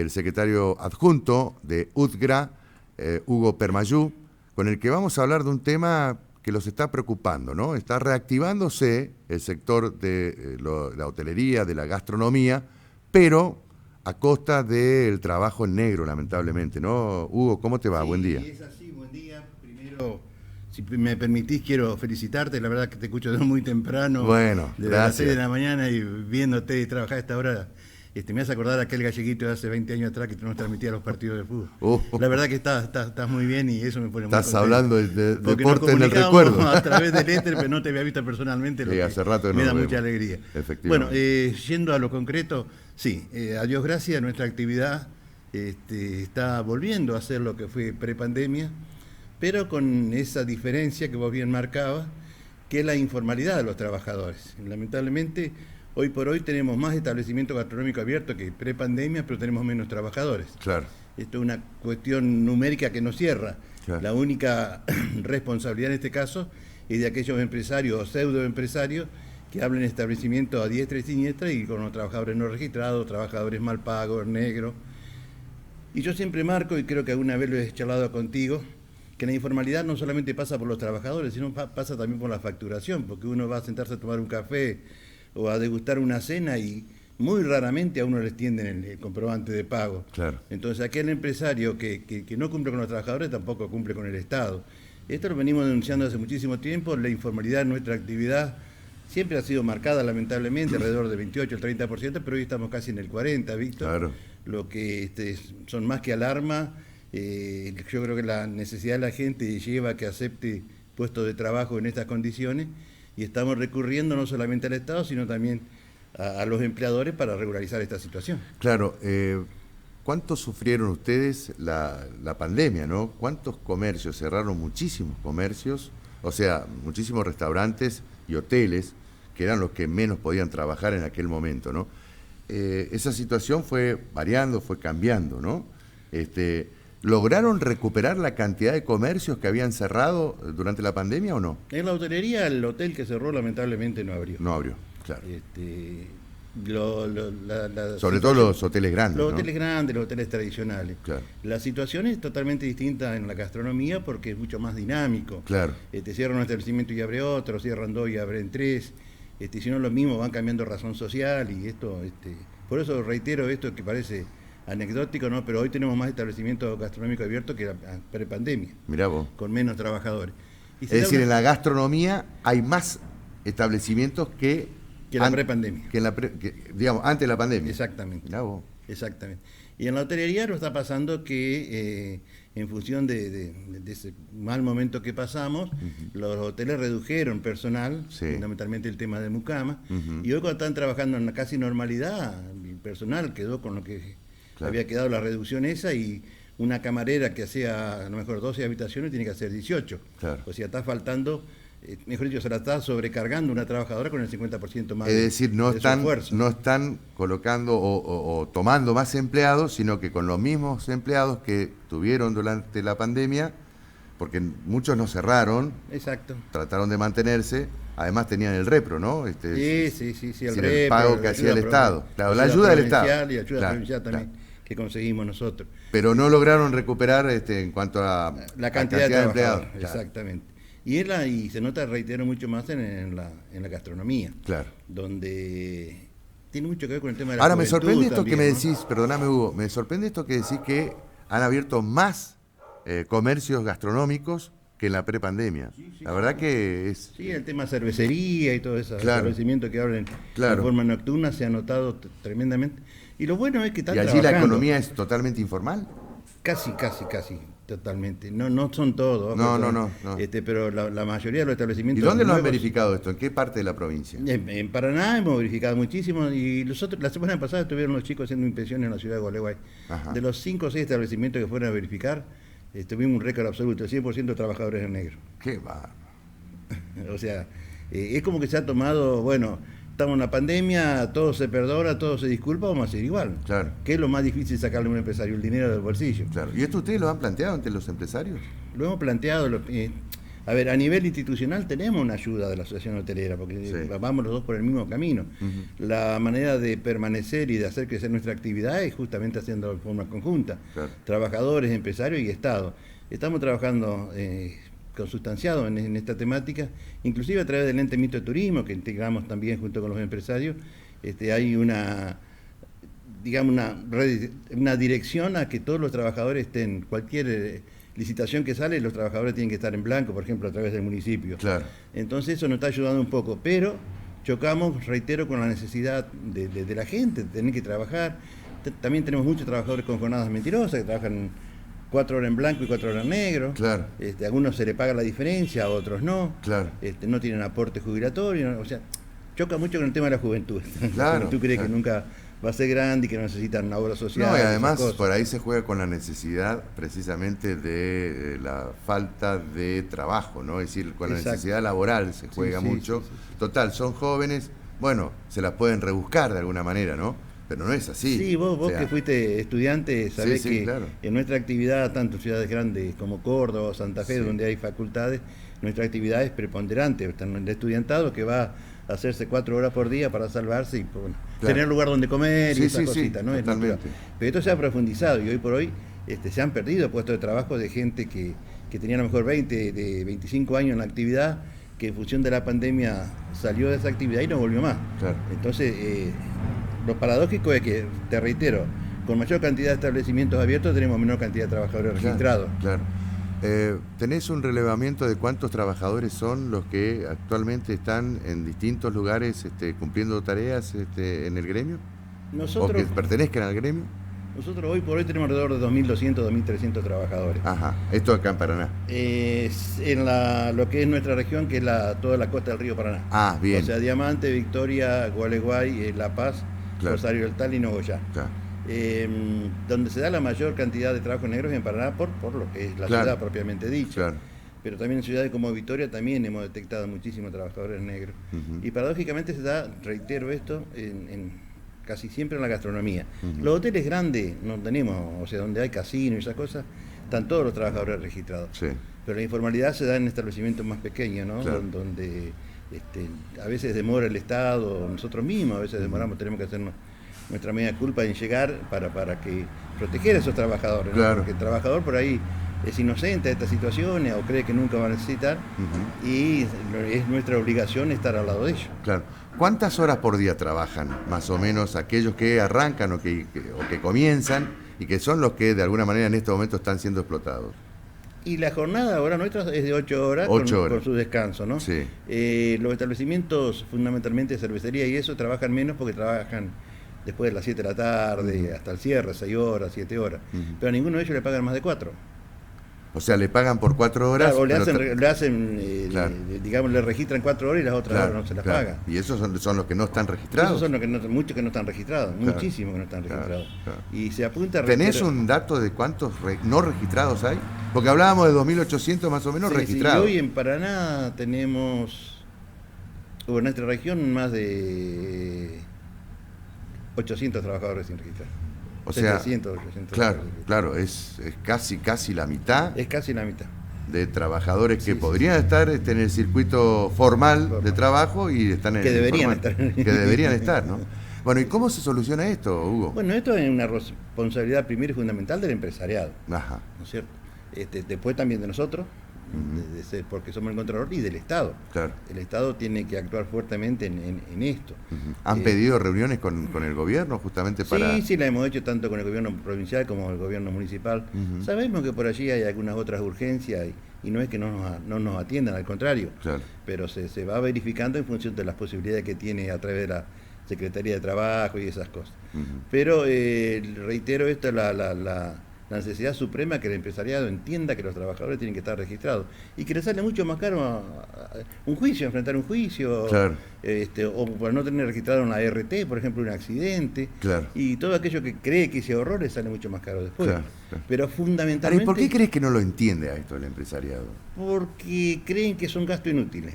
el secretario adjunto de UTGRA, Hugo Permayú, con el que vamos a hablar de un tema que los está preocupando, ¿no? Está reactivándose el sector de la hotelería, de la gastronomía, pero a costa del trabajo en negro, lamentablemente, ¿no? Hugo, ¿cómo te va? Sí, Buen día. es así, buen día. Primero, si me permitís, quiero felicitarte. La verdad que te escucho desde muy temprano. Bueno, desde gracias. las 6 de la mañana y viéndote trabajar a esta hora. Me hace acordar a aquel galleguito de hace 20 años atrás que nos transmitía los partidos de fútbol. La verdad que estás muy bien y eso me pone muy contento. Estás hablando de Porque deporte en el recuerdo. A través del éter, pero no te había visto personalmente. Sí, hace rato que me no da nos mucha vemos. alegría. Efectivamente. Bueno, yendo a lo concreto, sí, a Dios gracias, nuestra actividad está volviendo a ser lo que fue prepandemia, pero con esa diferencia que vos bien marcabas, que es la informalidad de los trabajadores. Lamentablemente, hoy por hoy tenemos más establecimientos gastronómicos abiertos que prepandemia, pero tenemos menos trabajadores. Claro. Esto es una cuestión numérica que nos cierra. Claro. La única responsabilidad en este caso es de aquellos empresarios o pseudoempresarios que hablan de establecimientos a diestra y siniestra y con los trabajadores no registrados, trabajadores mal pagos, negros. Y yo siempre marco, y creo que alguna vez lo he charlado contigo, que la informalidad no solamente pasa por los trabajadores, sino pasa también por la facturación, porque uno va a sentarse a tomar un café o a degustar una cena y muy raramente a uno le extienden el comprobante de pago. Claro. Entonces aquel empresario que no cumple con los trabajadores tampoco cumple con el Estado. Esto lo venimos denunciando hace muchísimo tiempo. La informalidad en nuestra actividad siempre ha sido marcada lamentablemente alrededor del 28 al 30%, pero hoy estamos casi en el 40%, Víctor. Claro. Lo que son más que alarma. Yo creo que la necesidad de la gente lleva a que acepte puestos de trabajo en estas condiciones y estamos recurriendo no solamente al Estado, sino también a los empleadores para regularizar esta situación. Claro, ¿cuánto sufrieron ustedes la pandemia, no? ¿Cuántos comercios cerraron? Muchísimos comercios, o sea, muchísimos restaurantes y hoteles, que eran los que menos podían trabajar en aquel momento, ¿no? Esa situación fue variando, fue cambiando, ¿no? ¿Lograron recuperar la cantidad de comercios que habían cerrado durante la pandemia o no? En la hotelería, el hotel que cerró lamentablemente no abrió. No abrió, claro. Sobre todo los hoteles grandes. Los ¿no? hoteles grandes, los hoteles tradicionales. Claro. La situación es totalmente distinta en la gastronomía porque es mucho más dinámico. Claro. Cierran un establecimiento y abre otro, cierran dos y abren tres. Si no lo mismo, van cambiando razón social y esto, por eso reitero esto que parece anecdótico, ¿no? Pero hoy tenemos más establecimientos gastronómicos abiertos que la prepandemia. Mirá vos. Con menos trabajadores. Es decir, en la gastronomía hay más establecimientos que la prepandemia. Digamos, antes de la pandemia. Exactamente. Mirá vos. Exactamente. Y en la hotelería nos está pasando que en función de ese mal momento que pasamos, los hoteles redujeron personal, fundamentalmente el tema de mucama, y hoy cuando están trabajando en casi normalidad, el personal quedó con lo que había quedado la reducción esa, y una camarera que hacía a lo mejor 12 habitaciones tiene que hacer 18. Claro. O sea, está faltando, mejor dicho, se la está sobrecargando una trabajadora con el 50% más. Es decir, no de su esfuerzo. No están colocando o tomando más empleados, sino que con los mismos empleados que tuvieron durante la pandemia, porque muchos no cerraron. Exacto. Trataron de mantenerse, además tenían el repro, ¿no? El pago que hacía el Estado. Claro, la ayuda del Estado. Y ayuda provincial también, que conseguimos nosotros. Pero no lograron recuperar en cuanto a la cantidad de empleados. Claro. Exactamente. Y se nota, reitero, mucho más en la gastronomía. Claro. Donde tiene mucho que ver con el tema de la Ahora me sorprende esto también, que me ¿no? decís, perdóname Hugo, me sorprende esto que decís que han abierto más comercios gastronómicos que en la prepandemia. La verdad que es... Sí, el tema cervecería y todo eso, establecimientos que abren de forma nocturna se ha notado tremendamente. Y lo bueno es que están trabajando. ¿Y allí la economía es totalmente informal? Casi, totalmente. No son todos. No. Pero la mayoría de los establecimientos... ¿Y dónde lo han nuevos, verificado esto? ¿En qué parte de la provincia? En Paraná hemos verificado muchísimo y la semana pasada estuvieron los chicos haciendo inspecciones en la ciudad de Gualeguay. Ajá. De los 5 o 6 establecimientos que fueron a verificar, tuvimos un récord absoluto, el 100% de trabajadores en negro. Qué bárbaro. O sea, es como que se ha tomado, bueno, estamos en la pandemia, todo se perdona, todo se disculpa, vamos a hacer igual. Claro. ¿Qué es lo más difícil sacarle a un empresario? El dinero del bolsillo. Claro. ¿Y esto ustedes lo han planteado ante los empresarios? Lo hemos planteado, A ver, a nivel institucional tenemos una ayuda de la Asociación Hotelera, porque Sí. vamos los dos por el mismo camino. Ujú. La manera de permanecer y de hacer crecer nuestra actividad es justamente haciendo de forma conjunta. Claro. Trabajadores, empresarios y Estado. Estamos trabajando consustanciados en esta temática, inclusive a través del ente mixto de turismo, que integramos también junto con los empresarios. Hay una, digamos, una dirección a que todos los trabajadores estén, cualquier licitación que sale, los trabajadores tienen que estar en blanco, por ejemplo, a través del municipio. Claro. Entonces eso nos está ayudando un poco, pero chocamos, reitero, con la necesidad de la gente, de tener que trabajar. También tenemos muchos trabajadores con jornadas mentirosas, que trabajan 4 horas en blanco y 4 horas en negro. Claro. A algunos se le paga la diferencia, a otros no. Claro. No tienen aporte jubilatorio, o sea, choca mucho con el tema de la juventud. Claro, La juventud cree claro. que nunca va a ser grande y que no necesitan una obra social. No, y esas además cosas. por ahí se juega con la necesidad precisamente de la falta de trabajo, ¿no? Es decir, con la Exacto. necesidad laboral se juega sí, mucho. sí, sí. Total, son jóvenes, bueno, se las pueden rebuscar de alguna manera, ¿no? Pero no es así. Sí, vos O sea, que fuiste estudiante, sabés Sí, sí, que claro. en nuestra actividad, tanto en ciudades grandes como Córdoba o Santa Fe, Sí. donde hay facultades, nuestra actividad es preponderante. Está el estudiantado que va a hacerse 4 horas por día para salvarse y bueno, Claro. tener lugar donde comer Sí, y esas sí, sí, cositas, ¿no? Es totalmente. natural. Pero esto se ha profundizado y hoy por hoy se han perdido puestos de trabajo de gente que tenía a lo mejor 20, de 25 años en la actividad, que en función de la pandemia salió de esa actividad y no volvió más. Claro. Entonces, lo paradójico es que, te reitero, con mayor cantidad de establecimientos abiertos tenemos menor cantidad de trabajadores registrados. Claro. ¿Tenés un relevamiento de cuántos trabajadores son los que actualmente están en distintos lugares cumpliendo tareas en el gremio? ¿O que Nosotros pertenezcan al gremio? hoy por hoy tenemos alrededor de 2.200, 2.300 trabajadores. Ajá, esto acá en Paraná. En lo que es nuestra región, que es toda la costa del río Paraná. Ah, bien. O sea, Diamante, Victoria, Gualeguay, La Paz, Claro. Rosario del Tal y Nogoyá. Claro. Donde se da la mayor cantidad de trabajos negros en Paraná por lo que es la Claro. ciudad propiamente dicha. Claro. Pero también en ciudades como Victoria también hemos detectado muchísimos trabajadores negros. Ujú. Y paradójicamente se da, reitero esto, casi siempre en la gastronomía. Ujú. Los hoteles grandes no tenemos, o sea, donde hay casino y esas cosas, están todos los trabajadores registrados. Sí. Pero la informalidad se da en establecimientos más pequeños, ¿no? Claro. Donde a veces demora el Estado, nosotros mismos a veces demoramos, tenemos que hacer nuestra media culpa en llegar para que proteger a esos trabajadores, ¿no? Claro. Porque el trabajador por ahí es inocente de estas situaciones o cree que nunca va a necesitar Ujú. y es nuestra obligación estar al lado de ellos. Claro. ¿Cuántas horas por día trabajan, más o menos, aquellos que arrancan o que comienzan y que son los que de alguna manera en este momento están siendo explotados? Y la jornada ahora nuestra es de 8 horas, 8 horas. con su descanso, ¿no? Sí. Los establecimientos, fundamentalmente de cervecería y eso, trabajan menos porque trabajan después de las 7 de la tarde, hasta el cierre, 6 horas, 7 horas. Ujú. Pero a ninguno de ellos le pagan más de 4. O sea, le pagan por 4 horas. Claro, o le pero hacen, Claro. digamos, le registran 4 horas y las otras Claro, horas no se las claro. pagan. Y esos son los que no están registrados. Esos son los que muchos que no están registrados, Claro. muchísimos que no están Claro, registrados. claro. Y se apunta a ¿Tenés reitero- un dato de cuántos no registrados hay? Porque hablábamos de 2.800 más o menos Sí, registrados. sí, y hoy en Paraná tenemos, o en nuestra región, más de 800 trabajadores sin registrar. O sea, 700, 800 claro, trabajadores. claro, es casi la mitad Es casi la mitad. de trabajadores que Sí, sí, podrían estar en el circuito formal de Formal. trabajo y están en Que el deberían informal. estar. Que deberían estar, ¿no? Bueno, ¿y cómo se soluciona esto, Hugo? Bueno, esto es una responsabilidad primera y fundamental del empresariado, Ajá, ¿no es cierto? Después también de nosotros, porque somos el controlador, y del Estado. claro. El Estado tiene que actuar fuertemente en esto. Ujú. ¿Han Eh, pedido reuniones con el gobierno justamente para...? Sí, la hemos hecho tanto con el gobierno provincial como el gobierno municipal. Ujú. Sabemos que por allí hay algunas otras urgencias y no es que no nos atiendan, al contrario, Claro. pero se va verificando en función de las posibilidades que tiene a través de la Secretaría de Trabajo y esas cosas. Ujú. Pero reitero esto, la necesidad suprema que el empresariado entienda que los trabajadores tienen que estar registrados y que les sale mucho más caro un juicio, enfrentar un juicio, Claro. o por no tener registrado en la RT, por ejemplo, un accidente, Claro. y todo aquello que cree que ese horror le sale mucho más caro después. Claro, claro. Pero Ahora, ¿y fundamentalmente por qué crees que no lo entiende a esto el empresariado? porque creen que son gastos inútiles.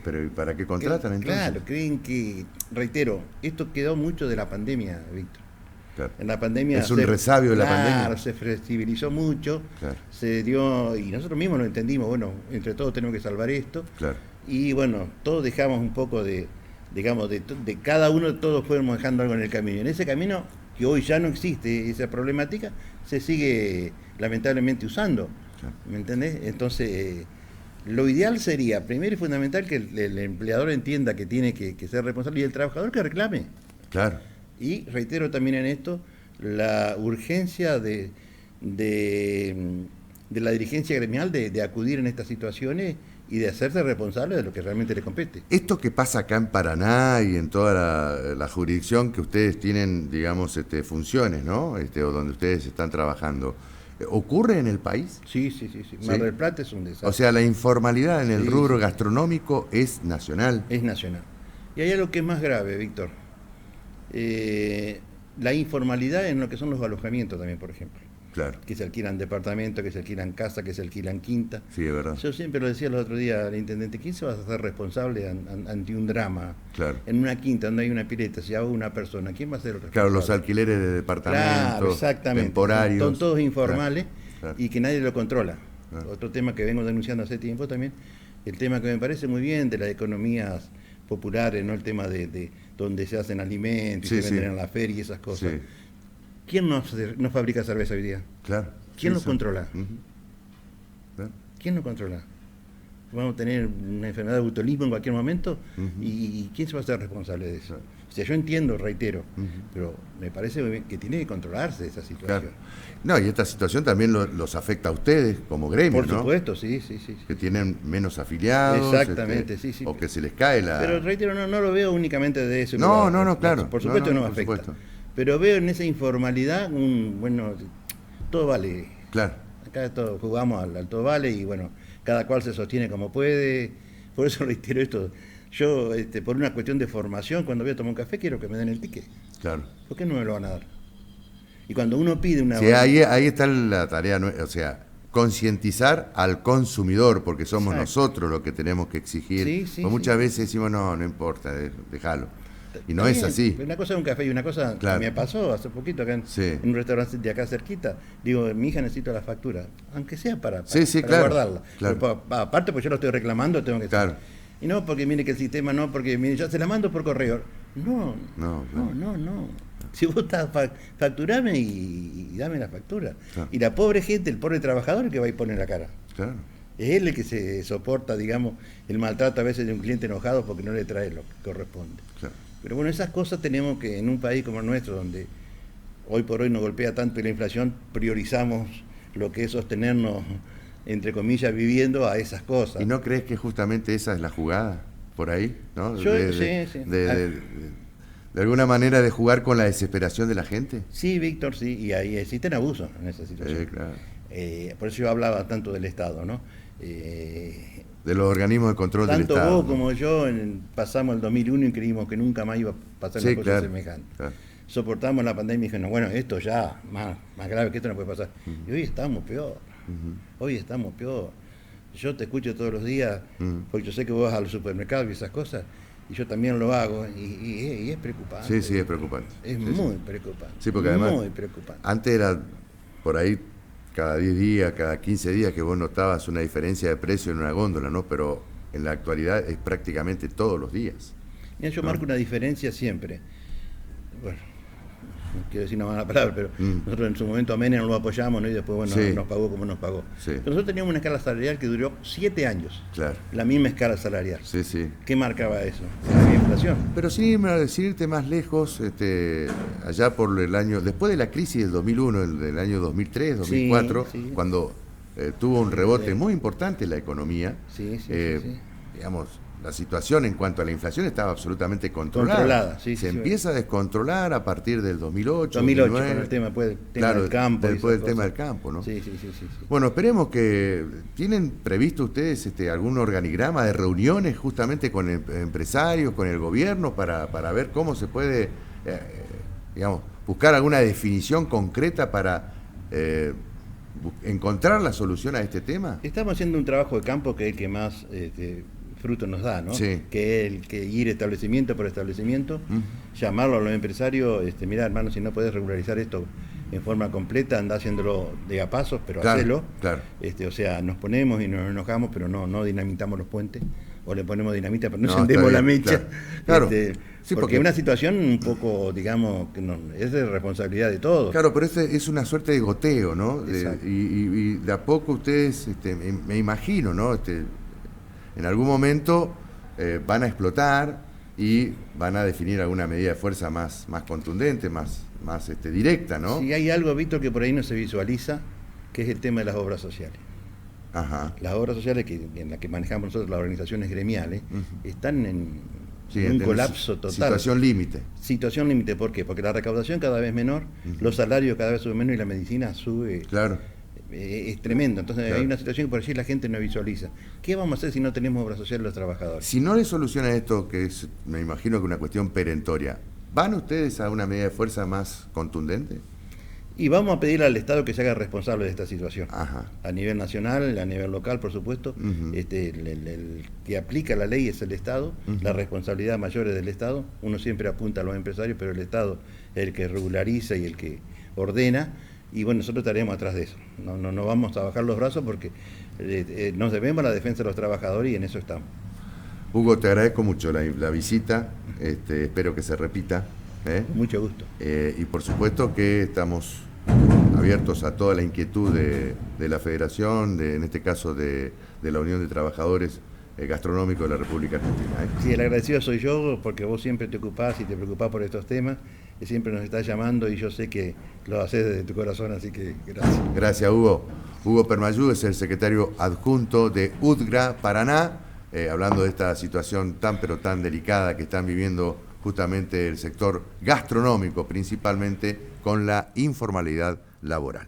Pero ¿y para qué contratan entonces? Claro, creen que, reitero, esto quedó mucho de la pandemia, Víctor. Claro. En la pandemia Es un resabio de la pandemia. se flexibilizó mucho, Claro. se dio, y nosotros mismos lo entendimos, bueno, entre todos tenemos que salvar esto. Claro. Y bueno, todos dejamos un poco digamos, de cada uno, todos fuimos dejando algo en el camino. En ese camino, que hoy ya no existe esa problemática, se sigue lamentablemente usando. Claro. ¿Me entendés? Entonces, lo ideal sería, primero y fundamental, que el empleador entienda que tiene que ser responsable y el trabajador que reclame. Claro. Y reitero también en esto la urgencia de la dirigencia gremial de acudir en estas situaciones y de hacerse responsable de lo que realmente le compete. Esto que pasa acá en Paraná y en toda la jurisdicción que ustedes tienen, digamos, funciones, ¿no? O donde ustedes están trabajando, ¿ocurre en el país? Sí. Mar del Plata es un desastre. O sea, la informalidad en el Sí, rubro sí. gastronómico es nacional. Es nacional. Y hay algo que es más grave, Víctor. La informalidad en lo que son los alojamientos también, por ejemplo. Claro. Que se alquilan departamentos, que se alquilan casas, que se alquilan quinta. Sí, es verdad. Yo siempre lo decía el otro día al intendente, ¿quién se va a hacer responsable ante un drama? Claro. En una quinta donde hay una pileta, si hago una persona, ¿quién va a ser el responsable? Claro, los alquileres de departamentos, Claro, exactamente. temporarios. Son todos informales, claro. y que nadie lo controla. Claro. Otro tema que vengo denunciando hace tiempo también, el tema que me parece muy bien de las economías populares, no el tema de donde se hacen alimentos y Sí, se venden sí. en la feria y esas cosas. Sí, ¿Quién no fabrica cerveza hoy día? claro. ¿Quién Sí, lo controla? Ujú. Claro. ¿Quién lo controla? Vamos a tener una enfermedad de botulismo en cualquier momento, Ujú. y ¿quién se va a hacer responsable de eso? Claro. O sea, yo entiendo, reitero, Ujú. pero me parece muy bien que tiene que controlarse esa situación. Claro. No, y esta situación también los afecta a ustedes como gremio, Por ¿no? supuesto, sí. Que tienen menos afiliados. Exactamente, sí. O que se les cae la... Pero reitero, no lo veo únicamente de eso. No, claro. Por supuesto no, por afecta. supuesto. Pero veo en esa informalidad todo vale. Claro. Acá jugamos al todo vale y bueno, cada cual se sostiene como puede. Por eso reitero esto. Yo, por una cuestión de formación, cuando voy a tomar un café, quiero que me den el ticket. Claro. ¿Por qué no me lo van a dar? Y cuando uno pide una... Sí, ahí está la tarea, o sea, concientizar al consumidor, porque somos Exacto. nosotros los que tenemos que exigir. Sí, Pues sí. muchas veces decimos, no importa, déjalo. Y no es así. Una cosa es un café y una cosa Claro. me pasó hace poquito acá Sí. en un restaurante de acá cerquita. Digo, mi hija necesita la factura, aunque sea para Sí, para claro, guardarla. claro. Pero, aparte, pues yo lo estoy reclamando, tengo que... Claro. Y no, porque mire que el sistema no, porque mire, ya se la mando por correo. No. Si vos estás, facturame y dame la factura. Claro. Y la pobre gente, el pobre trabajador, el que va y pone la cara. Claro. Es él el que se soporta, digamos, el maltrato a veces de un cliente enojado porque no le trae lo que corresponde. Claro. Pero bueno, esas cosas tenemos que, en un país como el nuestro, donde hoy por hoy nos golpea tanto la inflación, priorizamos lo que es sostenernos, entre comillas, viviendo a esas cosas. ¿Y no crees que justamente esa es la jugada por ahí? ¿No? Sí. De alguna manera de jugar con la desesperación de la gente. Sí, Víctor, sí, y ahí existen abusos en esa situación. Claro. Por eso yo hablaba tanto del Estado, ¿no? De los organismos de control del Tanto Estado. vos ¿no? como yo pasamos el 2001 y creímos que nunca más iba a pasar Sí, una cosa claro, semejante. claro. Soportamos la pandemia y dijimos, bueno, esto ya, más grave que esto no puede pasar. Y hoy estamos peor. Hoy estamos peor. Yo te escucho todos los días, porque yo sé que vos vas al supermercado y esas cosas, y yo también lo hago, y es preocupante. Sí, es preocupante. Es Sí, muy preocupante. Sí, porque además muy preocupante. antes era por ahí cada 10 días, cada 15 días que vos notabas una diferencia de precio en una góndola, ¿no? Pero en la actualidad es prácticamente todos los días. Mira, yo ¿no? marco una diferencia siempre. Bueno, no quiero decir una mala palabra, pero nosotros en su momento a Menem no lo apoyamos, ¿no? Y después, bueno, Sí. nos pagó como nos pagó. Sí. Pero nosotros teníamos una escala salarial que duró 7 años. Claro. La misma escala salarial. Sí. ¿Qué marcaba eso? La inflación. Pero sin irte más lejos, allá por el año, después de la crisis del 2001, del año 2003, 2004, Sí. cuando tuvo un rebote muy importante en la economía, Sí. digamos, la situación en cuanto a la inflación estaba absolutamente controlada. Sí, Se empieza a descontrolar a partir del 2008, 2008, 2009. con el tema, Claro, del campo. y después esas del tema cosas. del campo, ¿no? Sí. Bueno, esperemos que... ¿Tienen previsto ustedes algún organigrama de reuniones justamente con empresarios, con el gobierno, para ver cómo se puede, digamos, buscar alguna definición concreta para encontrar la solución a este tema? Estamos haciendo un trabajo de campo que es el que más fruto nos da, ¿no? Sí. Que el que ir establecimiento por establecimiento, llamarlo a los empresarios, mirá, hermano, si no podés regularizar esto en forma completa, anda haciéndolo de a pasos, pero Claro, hacelo. claro. O sea, nos ponemos y nos enojamos, pero no dinamitamos los puentes, o le ponemos dinamita, pero no No, encendemos está la bien, mecha. claro. Claro. Sí, porque es una situación un poco, digamos, que es de responsabilidad de todos. Claro, pero es una suerte de goteo, ¿no? Y de a poco ustedes, me imagino, ¿no? En algún momento van a explotar y van a definir alguna medida de fuerza más contundente, más directa, ¿no? Sí, hay algo, Víctor, que por ahí no se visualiza, que es el tema de las obras sociales. Ajá. Las obras sociales en las que manejamos nosotros, las organizaciones gremiales, están en un colapso total. Situación límite. Situación límite, ¿por qué? Porque la recaudación cada vez menor, los salarios cada vez suben menos y la medicina sube. Claro. Es tremendo. Entonces claro. Hay una situación que por allí la gente no visualiza. ¿Qué vamos a hacer si no tenemos obra social de los trabajadores? Si no le solucionan esto, que es, me imagino que una cuestión perentoria, ¿van ustedes a una medida de fuerza más contundente? Y vamos a pedirle al Estado que se haga responsable de esta situación. Ajá. A nivel nacional, a nivel local, por supuesto. El que aplica la ley es el Estado, la responsabilidad mayor es del Estado. Uno siempre apunta a los empresarios, pero el Estado es el que regulariza y el que ordena. Y bueno, nosotros estaremos atrás de eso. No vamos a bajar los brazos porque nos debemos a la defensa de los trabajadores y en eso estamos. Hugo, te agradezco mucho la visita. Espero que se repita. Mucho gusto. Y por supuesto que estamos abiertos a toda la inquietud de la Federación, en este caso de la Unión de Trabajadores Gastronómicos de la República Argentina. Sí, el agradecido soy yo, porque vos siempre te ocupás y te preocupás por estos temas, y siempre nos estás llamando y yo sé que lo haces desde tu corazón, así que gracias. Gracias, Hugo. Hugo Permayú es el secretario adjunto de UDGRA Paraná, hablando de esta situación tan pero tan delicada que están viviendo justamente el sector gastronómico, principalmente con la informalidad laboral.